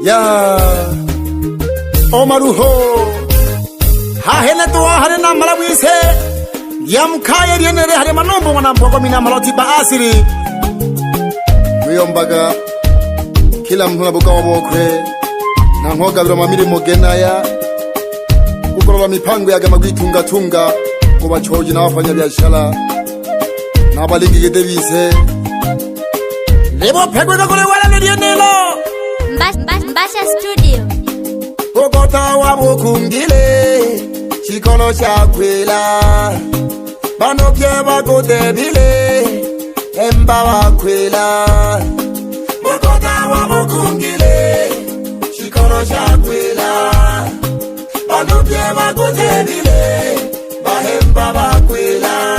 Ya Omaruho Hahene tuwa hane na malawise Yamkaya rienere hane manombo Mwana Mpogomi na maloti baasiri Wiyombaga Kila mhuna buka wabokwe Na mhoga vila mamiri mogenaya Kukolola mipango ya gama tunga tunga Kuba choji na wafanya biashara Na balingi gedevise Lebo pegwe kakole wala rienelo Mbasha Studio Kokota wa mukungile Chikolo chakwela Bano kyeba kutebile Emba wakwela Kokota wa mukungile Chikolo chakwela Bano kyeba kutebile Bahemba wakwela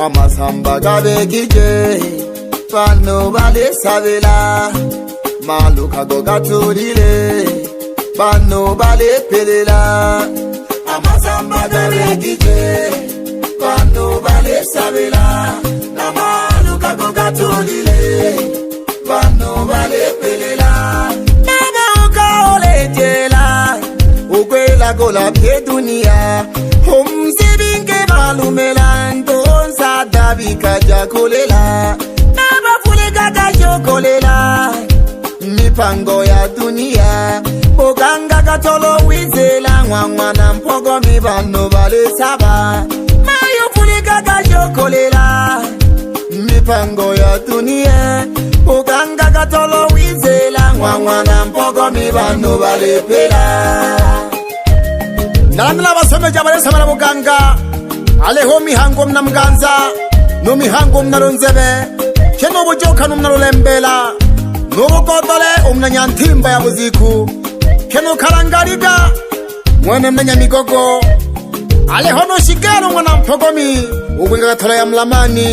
Amasamba gabe kije Bano bale sabela Maluka goga turile Bano bale pelela Amasamba gabe kije Bano bale sabela Na maluka goga turile Bano bale pelela Nana uka oletela Ukwela gola pie dunia Humzibinke malumela Ndonsa dabika jakolela Naba fulika kajokolela Mipango ya dunia Oganga katolo wizela Mwana Mpogomi bano bale saba Mayo fulika kajokolela Mipango ya dunia Oganga katolo wizela Mwana Mpogomi bano bale pela Nalamila basome jabale samala muganga Aleho mihango mna mganza No mihango mna ronzebe Keno bujoka numna lulembela Nubu kodole nyantimba ya muziku Keno kalangariga Mwene mnenya migogo Alehono shigero Mwana Mpogomi Uwinga katala ya mlamani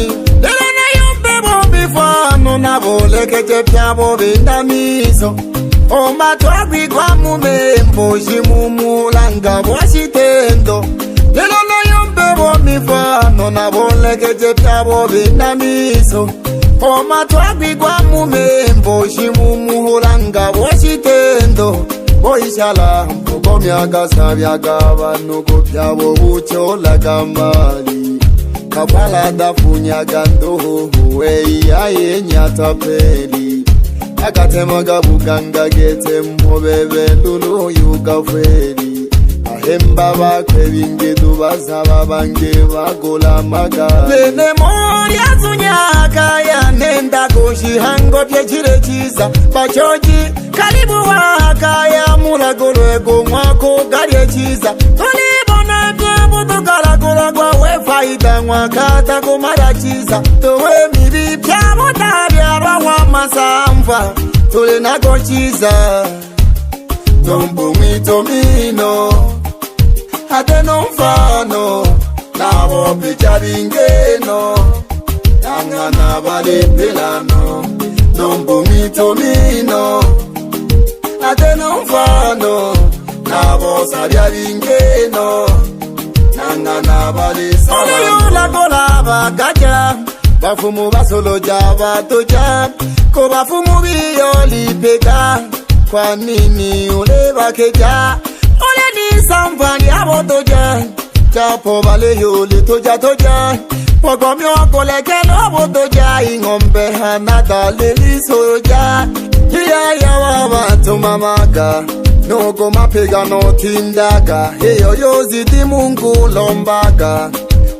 Lele na yumbebo bifano Naboleke jepyabo bindamiso Omatwagwi kwa mumembo Shimumulanga mwashitendo Lele na yumbebo bifano Naboleke jepyabo bindamiso Omatwagwi kwa mumembo Shimumuhulanga washitendo Boishala Mpogomi agasabyaga Banuko pyabo buchola gamali Kapala dafunyaga ndoho Wei nyatapeli Akatemaga buganga gete mbobebe Lulu yugafeli Ahemba bakwe bingedu bazaba bange bagola maga Lene mori azunyaka ya nenda goshi hango pyechire chiza Bachoji karibu waka ya mulagolwego mwako gari chiza Tulibona kyabu tukalagola kwa wefaida mwakata kumara chiza Tuwe mibi pyabu tabiarwa wa masamfa Tule nako chiza Tombo mwito mino Hateno mfano Nabo picha bingeno Tangana bali pelano Tombo mwito mino Hateno mfano Nabo sabia bingeno Tangana bali sawa Oliyula kola bakaja Bafumu basolo java toja Ko bafumu biyoli peka Kwa nini ule bakeja Ole ni samfani abo toja Chapo bale yole toja toja Mpogomi wakoleke lobo toja Ingombe hanada leli soja Hiya ya wabatu mamaga Nogo mapega no tindaga Heyo yozi di mungu lombaga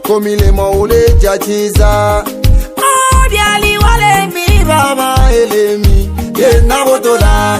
Komile maule jachiza Obiali wale mi baba elemi Yena botola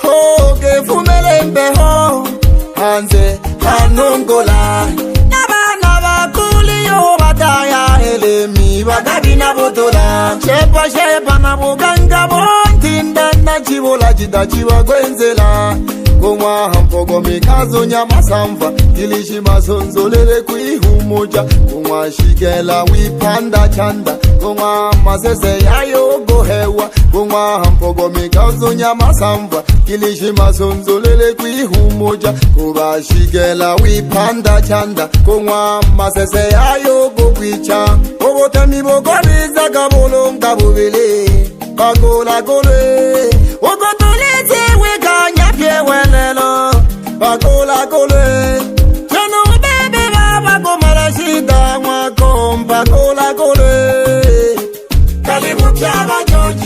Hoge fumele mbeho Hanze hanongola Naba kuli yo bataya elemi Bagabi na botola Shepa na buganga bontinda Na chibola jida chiwa gwenzela Kumwa Mpogomi kazo nyama samfa Kilishi masonzolele kuihumoja Kumwa shikela wipanda chanda Kumwa masese yayo gohewa Kumwa Mpogomi kazo nyama samfa Kilishi masonzolele kuihumoja Kumwa shikela wipanda chanda Kumwa masese yayo gobicha Obote mibogobiza kabolo ngabubile Bagola gole Ogotolete we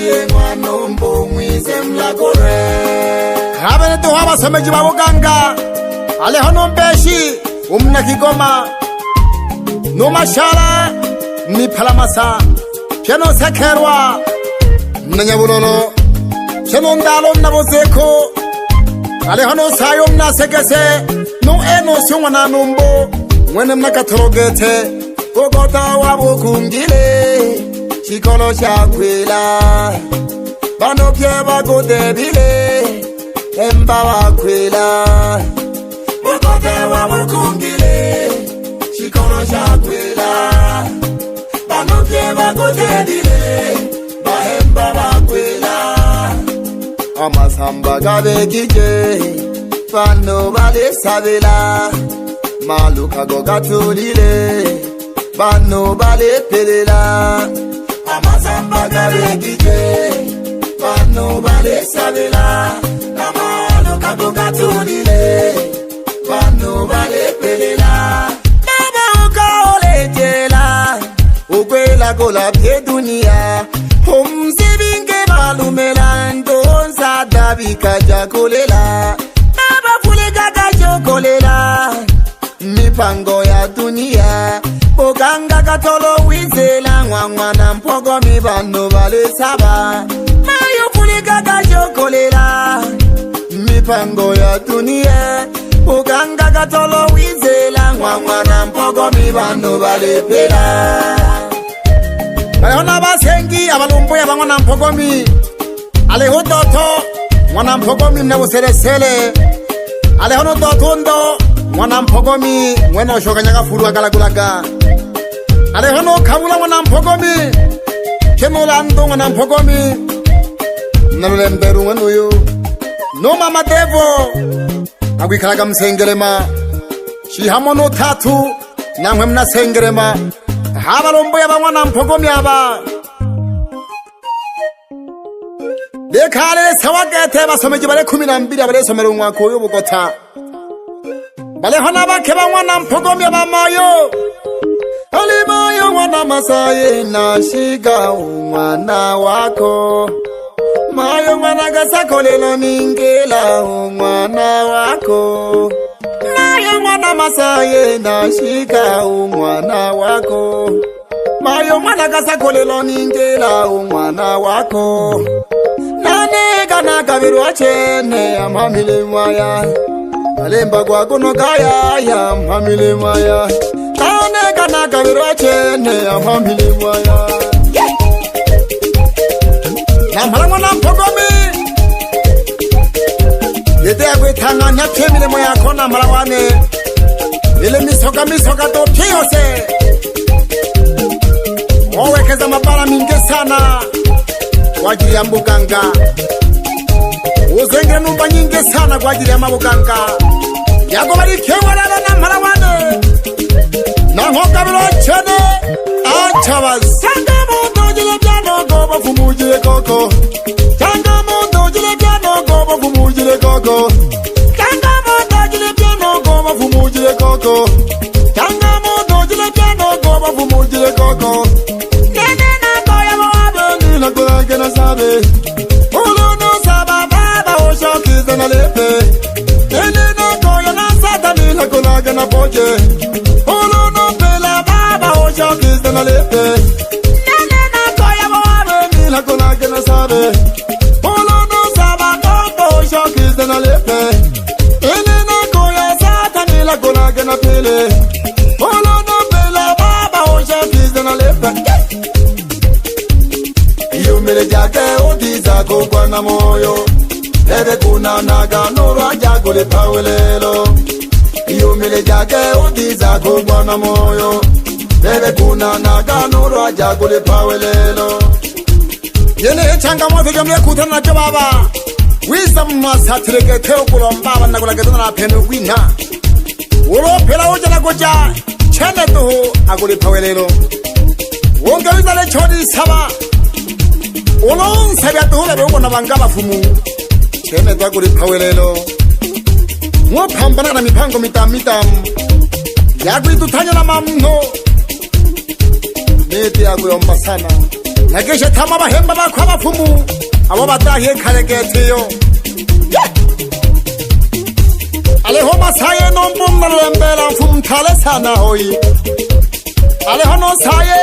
ye mwanombo mwize mlakore Kabene tuhaba someji babuganga Aleho nombeshi umna Kigoma Numashala ni palamasa Piano sekerwa Nanyabulono Piano ndalo nabozeko Aleho no sayo mna sekese No eno siongwa na numbo Mwene mna katorogete Kokota wabukungile Chikolo chakwila Bano pye bagodebile Emba wakwila Kokota wabukungile Chikolo chakwila Bano pye bagodebile Bahemba wakwila Amasamba gabekije Bano bale sabela Maluka go gatulile Bano bale pelela Amasamba gabekije Bano bale sabela Maluka go gatulile Bano bale pelela Baba uka olejela Ukwela gola pye dunia Humsibinge malumela Ndonza dabika jakolela Baba fulika kajokolela Mipango ya dunia Boganga katolo wizela Mwana Mpogomi bano bale saba Mayo fulika kajokolela Mipango ya dunia Boganga katolo wizela Mwana Mpogomi bano bale pela Bayona basengi abalumbuya ba Mwana Mpogomi Aleho toto Mwana Mpogomi mnebuselesele Aleho no totundo Mwana Mpogomi mweno shokanyaka furu agalagulaga Aleho no kabula Mwana Mpogomi Kemulando Mwana Mpogomi Nalule mberu mwenuyu No mama devo Agwikalaga msengelema Shihamo no tatu Namwe mna sengelema Haba lombo ya ba Mwana Mpogomi aba Dekale sawagete basomeji bale 12 abale somero mwako yo bugota Bale hona bakeba Mwana Mpogomi abamayo Alimayo mwana masaye na shiga umwana wako Mayo mwana gasakolelo ningela umwana wako Mayo mwana masaye na shiga umwana wako Mayo mwana gasakolelo ningela umwana wako Nane gana kabiru achene amamile mwaya Alemba kwa kuno kaya ya amamile mwaya Nane gana kabiru achene amamile mwaya Namhala Mwana Mpogomi Yede ya kwe tanga nyapemile mwaya kona marawane Ile misoka to piyose Owekeza mabala mingi sana Kwa ajili ya mbuganga Uzengire numba nyingi sana kwa ajili ya mabuganga Yago barikewa lala na marawane Na ngoka bilo chene Achabaz Tanga mundo jile piano goba fumujile koko Tanga mundo jile piano goba fumujile koko Tanga mundo jile piano goba fumujile koko Tanga mundo jile piano goba fumujile koko Nene na koya mwabe Nila koya kena sabe Ulu no saba baba osho kize na lepe Nene na koya na sata nila koya kena poche Ulu no pela baba osho kize na lepe Nene na koya mwabe Nila koya kena sabe Ulu no saba baba osho kize na lepe Nene na koya sata nila koya kena pele Ulu no pela baba osho kize na lepe Yumile jake udiza kukwa na moyo Ebe kuna naga nuru ajagule pawelelo Yumile jake udiza kukwa na moyo Ebe kuna naga nuru ajagule pawelelo Yene changa mwazo jamle kutana na jababa Wisa mwasa tireke teo kulombaba na kulaketana na penu wina Ulo pela uja na goja Chene tuhu agule pawelelo Wonga wisa le chodi saba Ulon sabia tuhule beungo na wangaba fumu Chene tuwa kuri pawelelo Mwapambana na mipango mitam Yagu itutanya na mamno Neti yagu yomba sana Nageshe tama bahemba bakwa bafumu abo batahiye karegetiyo aleho masaye nombum nalembela mfumthale sana hoyi aleho no saye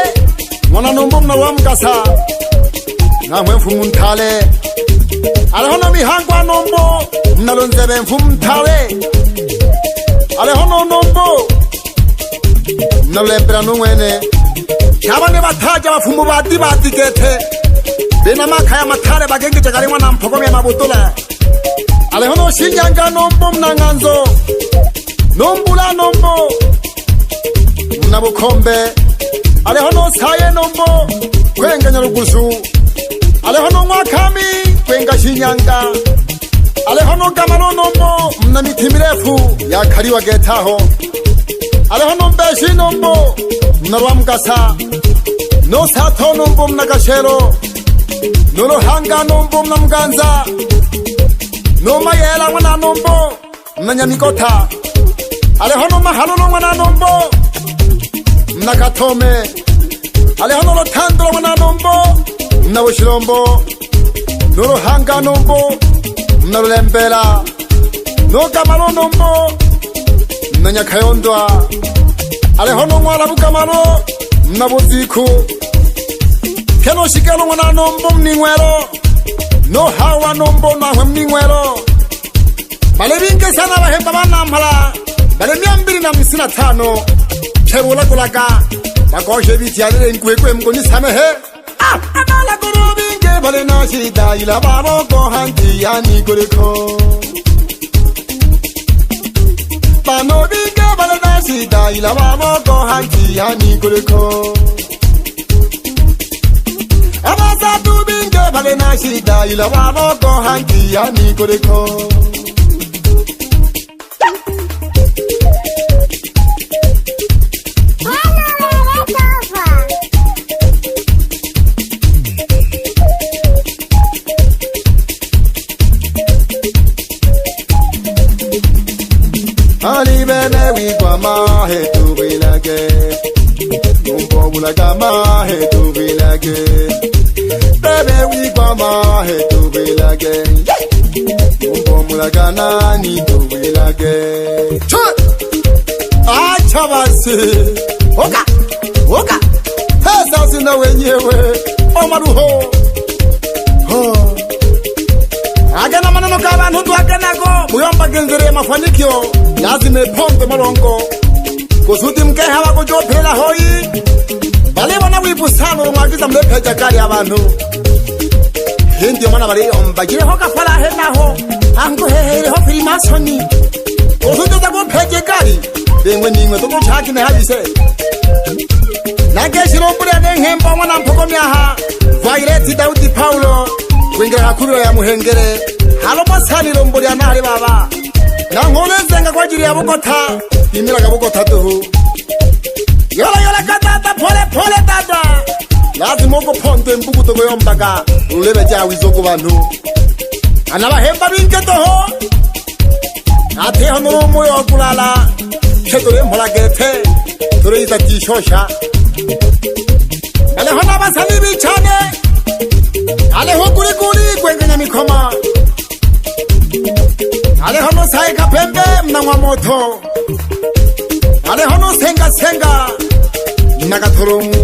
mwana nombum nalwamkasa namwe mfumthale aleho no mihangwa nombo nalonzebe mfumthale aleho no nombo nalembela nongwene Chabane bataja bafumu batikete bena makaya matare bagengeje garimwa na Mpogomi mabutula alehono shinyanga nombo mnanganzo nombula nombo mnabukombe alehono saye nombo kwenganya rugusu alehono mwakami kwenga shinyanga alehono gamano nombo mnamiti mirefu ya kariwa getaho alehono mbeshi nombo mnarwamgasa no sato nombo mnagashero no lohanga nombo mnamganza no mayela mwana nombo mnanyamikota alehono mahalo mwana nombo mnakatome alehono lotandro mwana nombo mnabushirombo no lohanga nombo mnalembela no gamalo nombo mnanyakayondwa alehono mwala bukamalo mnabuziku keno shikelo mwana nombo mningwero no hawa nombo nahwe mningwero bale binge sana bahemba banampala bale 255 chebula kulaka bakoshe bityalire nkwekwe mgoni samehe abala koro binge bale nashida ila baroko hanti yani kuriko bano binge bale nashida ila baroko hanti yani kuriko abasa tu binge bale nashida ila baroko hanti yani kuriko Ali bene wigwa mahe tu bilage Numbo bulaga mahe tu bilage Bene wigwa mahe tu bilage Numbo bulaga nani tu bilage Acha basi Oka Hesa sina wenyewe Omaruho Agana maneno kaba nhutu aganako Muyomba genzere mafanikio lazime pombe malongo kusudi mkeha wako jopela hoi bale wana wibusano mwagiza mlepeja kali abantu hindi mwana bale ombagire hoka fala henaho angu hehere ho filmasoni kusudi zako peje kali bengwe ningwe toko chaki ne habise nageshiro mbure nenhemba mwana Mpogomi aha vaireti Daudi Paulo kwingira hakuriro ya muhengere halo masaniro mbure anari baba Nangoleze kwa ajili ya Bogota imiraga Bogota tuhu yola katata pole tata lazima uko ponde mbuguto goyombaga ulebe jawi zoko bantu anabahemba binke toho ate hono moyo okulala chedore mpola gete tore itachishosha ale hona basani bichane ale hokuri kwengenya mikoma ale hono sae kapembe mnangwa moto ale hono senga nagatorumu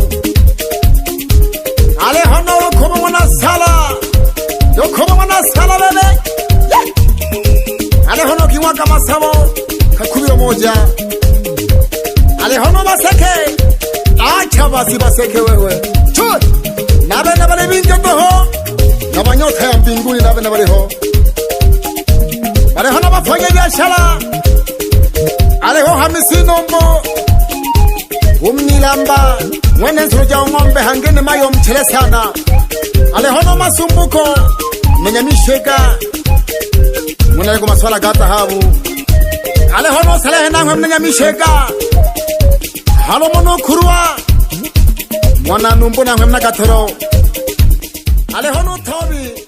ale hono komo mwana sala bebe ale hono kiwa kama sabo kakubiro moja ale hono baseke acha basi baseke wewe chut nabe nabale binge toho nabanyota ya mbinguni nabe nabale ho ale hono bafanya biashara ale ho hamisi nombo umnilamba mwene nsuruja ngombe hangene mayo mchele sana ale hono masumbuko menyamisheka mwene lego maswala gata habu ale hono salehe nangwe menyamisheka halo mono kurwa mwana numbo nangwe mnagatoro ale hono tobi